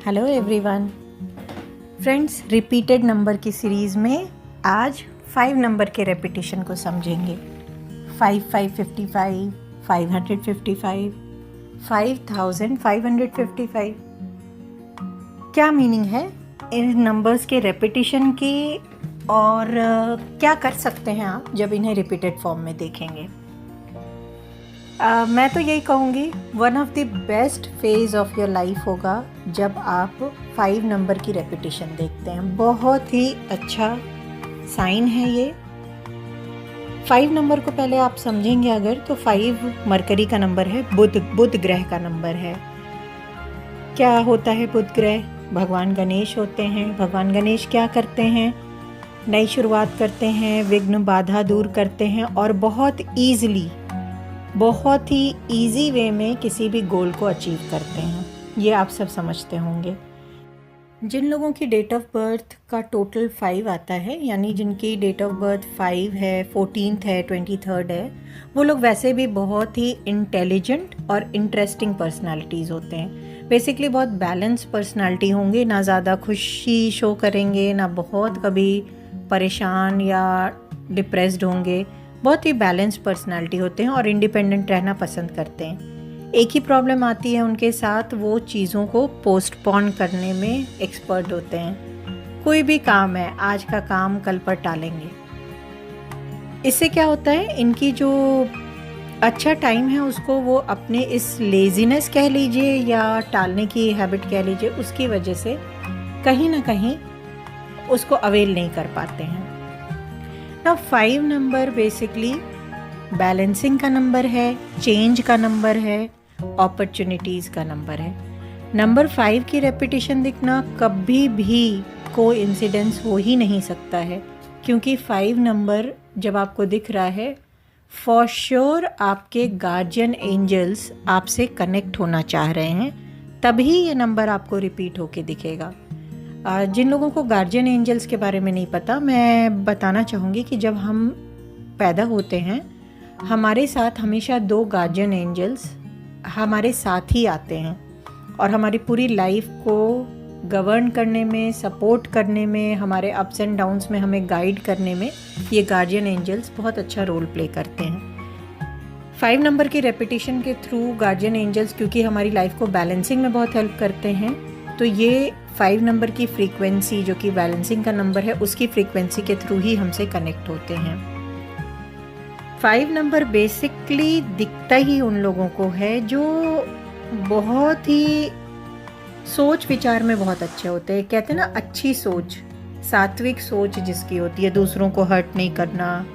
Hello everyone friends, repeated number की series में आज 5 नंबर के रेपिटेशन को समझेंगे। 5555, 555, 5555। क्या मीनिंग है इन नंबर्स के रेपिटेशन की और क्या कर सकते हैं आप जब इन्हें रिपीटेड फॉर्म में देखेंगे। मैं तो यही कहूँगी one of the best phase of your life होगा जब आप 5 नंबर की रेपिटेशन देखते हैं। बहुत ही अच्छा साइन है ये। 5 नंबर को पहले आप समझेंगे अगर तो 5 मरकरी का नंबर है, बुध ग्रह का नंबर है। क्या होता है बुध ग्रह? भगवान गणेश होते हैं। भगवान गणेश क्या करते हैं? नई शुरुआत करते हैं, विघ्न बाधा दूर करते हैं और बहुत ही इजी वे में किसी भी गोल को अचीव करते हैं। ये आप सब समझते होंगे। जिन लोगों की डेट ऑफ बर्थ का टोटल 5 आता है, यानी जिनकी डेट ऑफ बर्थ 5 है, 14th है, 23rd है, वो लोग वैसे भी बहुत ही इंटेलिजेंट और इंटरेस्टिंग पर्सनालिटीज़ होते हैं। बेसिकली बहुत बैलेंस पर्सनालिटी होंगे, ना ज़्यादा खुशी शो करेंगे, ना बहुत कभी परेशान या डिप्रेस्ड होंगे। बहुत ही बैलेंस पर्सनालिटी होते हैं और इंडिपेंडेंट रहना पसंद करते हैं। एक ही प्रॉब्लम आती है उनके साथ, वो चीज़ों को पोस्टपोन करने में एक्सपर्ट होते हैं। कोई भी काम है, आज का काम कल पर टालेंगे। इससे क्या होता है, इनकी जो अच्छा टाइम है उसको वो अपने इस लेजीनेस कह लीजिए या टालने की हैबिट कह लीजिए, उसकी वजह से कहीं ना कहीं उसको अवेल नहीं कर पाते हैं। ना 5 नंबर बेसिकली बैलेंसिंग का नंबर है, चेंज का नंबर है, अपॉर्चुनिटीज़ का नंबर है। नंबर 5 की रेपिटेशन दिखना कभी भी कोइंसिडेंस हो ही नहीं सकता है, क्योंकि 5 नंबर जब आपको दिख रहा है, फॉर श्योर आपके गार्जियन एंजल्स आपसे कनेक्ट होना चाह रहे हैं, तभी ये नंबर आपको रिपीट होके दिखेगा। जिन लोगों को गार्जियन एंजल्स के बारे में नहीं पता, मैं बताना चाहूँगी कि जब हम पैदा होते हैं, हमारे साथ हमेशा 2 गार्जियन एंजल्स हमारे साथ ही आते हैं और हमारी पूरी लाइफ को गवर्न करने में, सपोर्ट करने में, हमारे अप्स एंड डाउन्स में हमें गाइड करने में ये गार्जियन एंजल्स बहुत अच्छा रोल प्ले करते हैं। 5 नंबर की रेपिटेशन के थ्रू गार्जियन एंजल्स, क्योंकि हमारी लाइफ को बैलेंसिंग में बहुत हेल्प करते हैं, तो ये 5 नंबर की फ्रीक्वेंसी जो कि बैलेंसिंग का नंबर है, उसकी फ्रीक्वेंसी के थ्रू ही हमसे कनेक्ट होते हैं। 5 नंबर बेसिकली दिखता ही उन लोगों को है जो बहुत ही सोच विचार में बहुत अच्छे होते हैं। कहते हैं ना, अच्छी सोच, सात्विक सोच जिसकी होती है, दूसरों को हर्ट नहीं करना,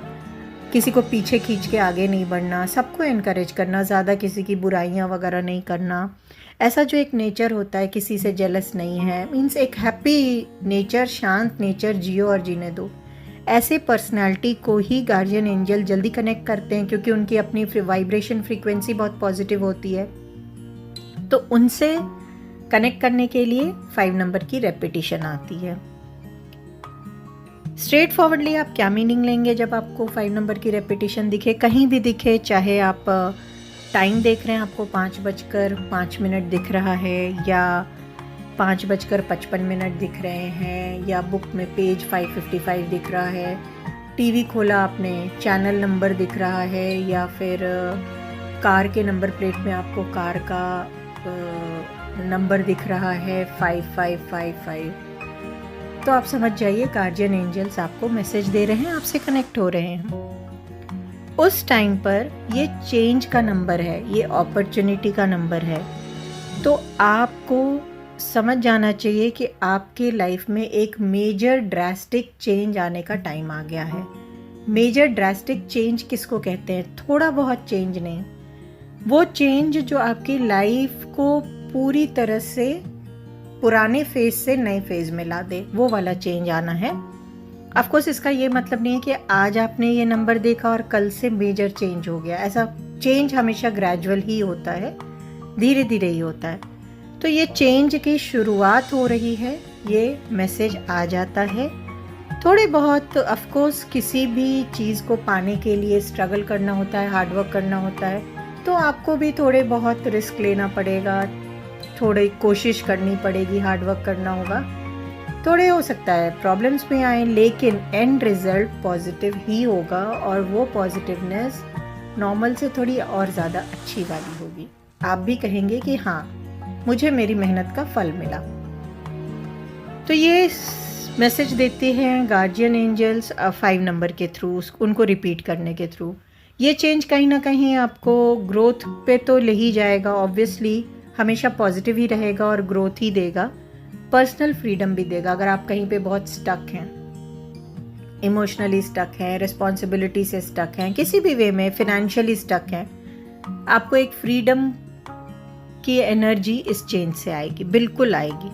किसी को पीछे खींच के आगे नहीं बढ़ना, सबको एनकरेज करना, ज़्यादा किसी की बुराइयां वगैरह नहीं करना। ऐसा जो एक नेचर होता है, किसी से जेलस नहीं है, मीन्स एक हैप्पी नेचर, शांत नेचर जियो और जीने दो। ऐसे पर्सनालिटी को ही गार्जियन एंजल जल्दी कनेक्ट करते हैं, क्योंकि उनकी अपनी वाइब्रेशन फ्रीक्वेंसी बहुत पॉजिटिव होती है। तो उनसे कनेक्ट करने के लिए 5 नंबर की रेपिटेशन आती है। स्ट्रेट फॉरवर्डली आप क्या मीनिंग लेंगे जब आपको 5 नंबर की रेपिटेशन दिखे, कहीं भी दिखे, चाहे आप टाइम देख रहे हैं, आपको 5:05 दिख रहा है या 5:55 दिख रहे हैं, या बुक में पेज 555 दिख रहा है, टीवी खोला आपने, चैनल नंबर दिख रहा है, या फिर कार के नंबर प्लेट में आपको कार का नंबर दिख रहा है 5555, तो आप समझ जाइए गार्जियन एंजल्स आपको मैसेज दे रहे हैं, आपसे कनेक्ट हो रहे हैं। उस टाइम पर ये चेंज का नंबर है, ये अपॉर्चुनिटी का नंबर है, तो आपको समझ जाना चाहिए कि आपके लाइफ में एक मेजर ड्रास्टिक चेंज आने का टाइम आ गया है। मेजर ड्रास्टिक चेंज किसको कहते हैं? थोड़ा बहुत चेंज नहीं, वो चेंज जो आपकी लाइफ को पूरी तरह से पुराने फेज से नए फेज में ला दे, वो वाला चेंज आना है। ऑफ कोर्स इसका ये मतलब नहीं है कि आज आपने ये नंबर देखा और कल से मेजर चेंज हो गया। ऐसा चेंज हमेशा ग्रेजुअल ही होता है, धीरे धीरे ही होता है। तो ये चेंज की शुरुआत हो रही है, ये मैसेज आ जाता है। थोड़े बहुत ऑफ कोर्स किसी भी चीज़ को पाने के लिए स्ट्रगल करना होता है, हार्डवर्क करना होता है, तो आपको भी थोड़े बहुत रिस्क लेना पड़ेगा, थोड़ी कोशिश करनी पड़ेगी, हार्ड वर्क करना होगा, थोड़े हो सकता है प्रॉब्लम्स में आए, लेकिन एंड रिजल्ट पॉजिटिव ही होगा और वो पॉजिटिवनेस नॉर्मल से थोड़ी और ज़्यादा अच्छी वाली होगी। आप भी कहेंगे कि हाँ, मुझे मेरी मेहनत का फल मिला। तो ये मैसेज देते हैं गार्जियन एंजल्स 5 नंबर के थ्रू, उनको रिपीट करने के थ्रू। ये चेंज कहीं ना कहीं आपको ग्रोथ पे तो ले ही जाएगा, ऑब्वियसली हमेशा पॉजिटिव ही रहेगा और ग्रोथ ही देगा, पर्सनल फ्रीडम भी देगा। अगर आप कहीं पे बहुत स्टक हैं, इमोशनली स्टक हैं, रिस्पॉन्सिबिलिटी से स्टक हैं, किसी भी वे में फिनेंशियली स्टक हैं, आपको एक फ्रीडम की एनर्जी इस चेंज से आएगी, बिल्कुल आएगी।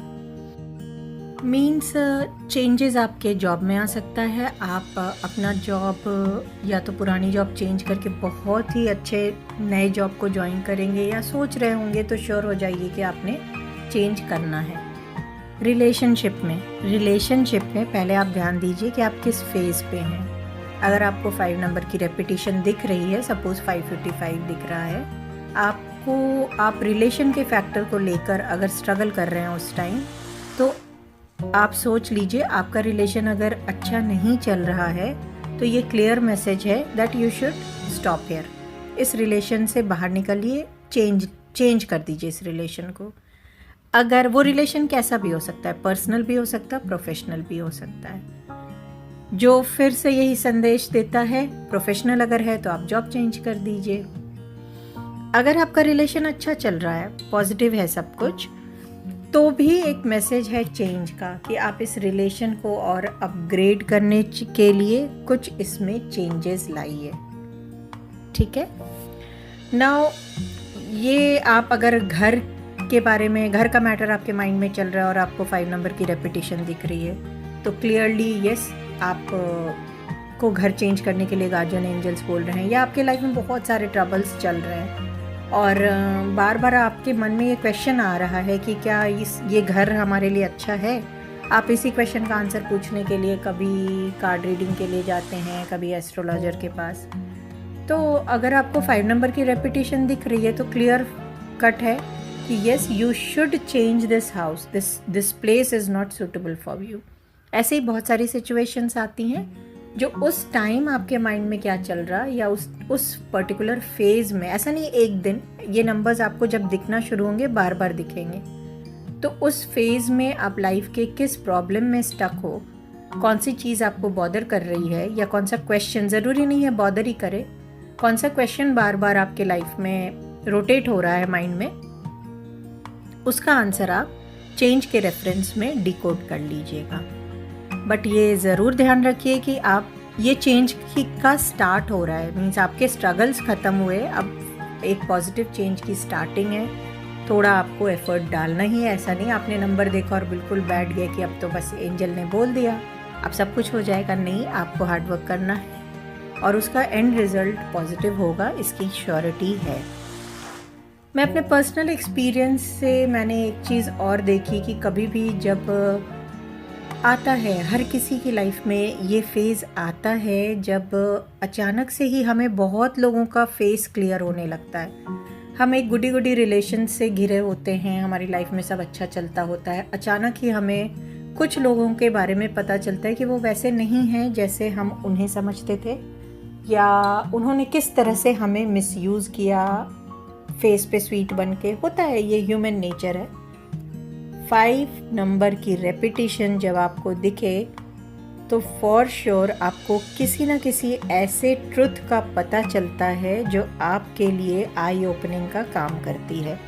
मीन्स चेंजेस आपके जॉब में आ सकता है। आप अपना जॉब या तो पुरानी जॉब चेंज करके बहुत ही अच्छे नए जॉब को ज्वाइन करेंगे, या सोच रहे होंगे तो श्योर हो जाइए कि आपने चेंज करना है। रिलेशनशिप में पहले आप ध्यान दीजिए कि आप किस फेज़ पे हैं। अगर आपको 5 नंबर की रेपिटेशन दिख रही है, सपोज़ 555 दिख रहा है, आप रिलेशन के फैक्टर को लेकर अगर स्ट्रगल कर रहे हैं उस टाइम, तो आप सोच लीजिए आपका रिलेशन अगर अच्छा नहीं चल रहा है तो ये क्लियर मैसेज है that you should stop here. इस रिलेशन से बाहर निकलिए, चेंज कर दीजिए इस रिलेशन को। अगर वो रिलेशन कैसा भी हो सकता है, पर्सनल भी हो सकता है, प्रोफेशनल भी हो सकता है, जो फिर से यही संदेश देता है। प्रोफेशनल अगर है तो आप जॉब चेंज कर दीजिए। अगर आपका रिलेशन अच्छा चल रहा है, पॉजिटिव है सब कुछ, तो भी एक मैसेज है चेंज का कि आप इस रिलेशन को और अपग्रेड करने के लिए कुछ इसमें चेंजेस लाइए। ठीक है। नाउ ये आप अगर घर के बारे में, घर का मैटर आपके माइंड में चल रहा है और आपको 5 नंबर की रेपिटेशन दिख रही है, तो क्लियरली यस, आप को घर चेंज करने के लिए गार्जियन एंजल्स बोल रहे हैं, या आपके लाइफ में बहुत सारे ट्रबल्स चल रहे हैं और बार बार आपके मन में ये क्वेश्चन आ रहा है कि क्या ये घर हमारे लिए अच्छा है। आप इसी क्वेश्चन का आंसर पूछने के लिए कभी कार्ड रीडिंग के लिए जाते हैं, कभी एस्ट्रोलॉजर के पास। तो अगर आपको 5 नंबर की रेपिटेशन दिख रही है तो क्लियर कट है कि yes, you should change this house, this place is not suitable for you. ऐसे ही बहुत सारी सिचुएशंस आती हैं जो उस टाइम आपके माइंड में क्या चल रहा है, या उस पर्टिकुलर फेज़ में, ऐसा नहीं एक दिन, ये नंबर्स आपको जब दिखना शुरू होंगे बार बार दिखेंगे, तो उस फेज़ में आप लाइफ के किस प्रॉब्लम में स्टक हो, कौन सी चीज़ आपको बॉदर कर रही है, या कौन सा क्वेश्चन, ज़रूरी नहीं है बॉदर ही करे, कौन सा क्वेश्चन बार बार आपके लाइफ में रोटेट हो रहा है माइंड में, उसका आंसर आप चेंज के रेफरेंस में डिकोड कर लीजिएगा। बट ये ज़रूर ध्यान रखिए कि आप ये चेंज का स्टार्ट हो रहा है, मीन्स आपके स्ट्रगल्स ख़त्म हुए, अब एक पॉजिटिव चेंज की स्टार्टिंग है। थोड़ा आपको एफर्ट डालना ही है, ऐसा नहीं आपने नंबर देखा और बिल्कुल बैठ गए कि अब तो बस एंजल ने बोल दिया अब सब कुछ हो जाएगा। नहीं, आपको हार्ड वर्क करना है और उसका एंड रिज़ल्ट पॉजिटिव होगा, इसकी श्योरिटी है। मैं अपने पर्सनल एक्सपीरियंस से मैंने एक चीज़ और देखी कि कभी भी जब आता है, हर किसी की लाइफ में ये फेज़ आता है जब अचानक से ही हमें बहुत लोगों का फेस क्लियर होने लगता है। हम एक गुडी गुडी रिलेशन से घिरे होते हैं, हमारी लाइफ में सब अच्छा चलता होता है, अचानक ही हमें कुछ लोगों के बारे में पता चलता है कि वो वैसे नहीं हैं जैसे हम उन्हें समझते थे, या उन्होंने किस तरह से हमें मिसयूज़ किया, फेस पे स्वीट बन के। होता है, ये ह्यूमन नेचर है। 5 नंबर की रेपिटेशन जब आपको दिखे तो फॉर श्योर आपको किसी ना किसी ऐसे ट्रुथ का पता चलता है जो आपके लिए आई ओपनिंग का काम करती है।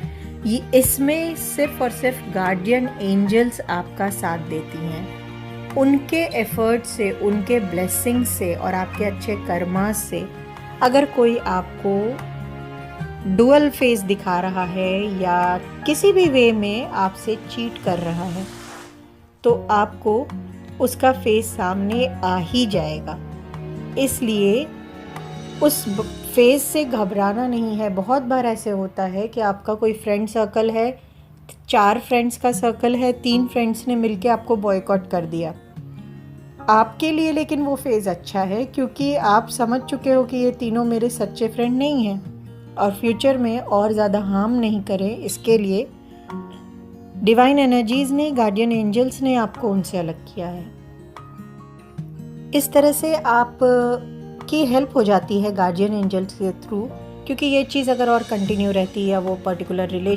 ये इसमें सिर्फ और सिर्फ गार्डियन एंजल्स आपका साथ देती हैं। उनके एफर्ट से, उनके ब्लेसिंग से और आपके अच्छे कर्मा से अगर कोई आपको डुअल फेस दिखा रहा है या किसी भी वे में आपसे चीट कर रहा है, तो आपको उसका फेस सामने आ ही जाएगा। इसलिए उस फेस से घबराना नहीं है। बहुत बार ऐसे होता है कि आपका कोई फ्रेंड सर्कल है, 4 फ्रेंड्स का सर्कल है, 3 फ्रेंड्स ने मिलके आपको बॉयकॉट कर दिया। आपके लिए लेकिन वो फेज़ अच्छा है क्योंकि आप समझ चुके हो कि ये तीनों मेरे सच्चे फ्रेंड नहीं हैं और फ्यूचर में और ज़्यादा हार्म नहीं करें, इसके लिए डिवाइन एनर्जीज ने, गार्डियन एंजल्स ने आपको उनसे अलग किया है। इस तरह से आप की हेल्प हो जाती है गार्डियन एंजल्स के थ्रू, क्योंकि ये चीज़ अगर और कंटिन्यू रहती है या वो पर्टिकुलर रिलेशन